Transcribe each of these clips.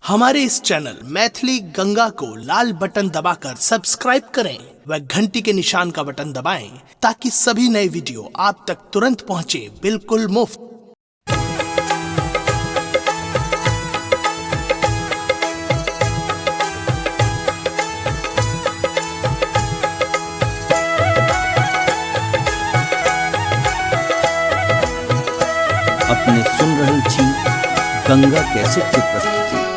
हमारे इस चैनल मैथिली गंगा को लाल बटन दबाकर सब्सक्राइब करें व घंटी के निशान का बटन दबाएं ताकि सभी नए वीडियो आप तक तुरंत पहुंचे बिल्कुल मुफ्त। अपने सुन रही छी गंगा कैसे की प्रस्तुति।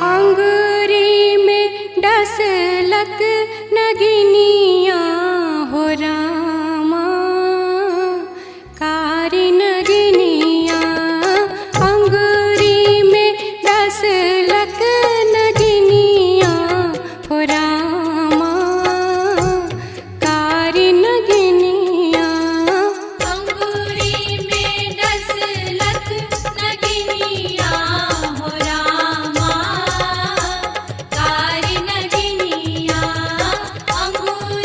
अंगूरी में डसलक नगिनिया हो रामा कारी नगिनिया। अंगूरी में डसलक नगिनिया हो रामा कारी नगिनिया। अंगूरी में डसलक नगिनिया हो रामा कारी नगिनिया। अंगूरी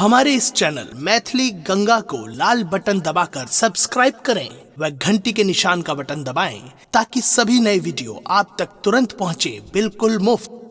हमारे इस चैनल मैथिली गंगा को लाल बटन दबाकर सब्सक्राइब करें व घंटी के निशान का बटन दबाएं ताकि सभी नए वीडियो आप तक तुरंत पहुंचे बिल्कुल मुफ्त।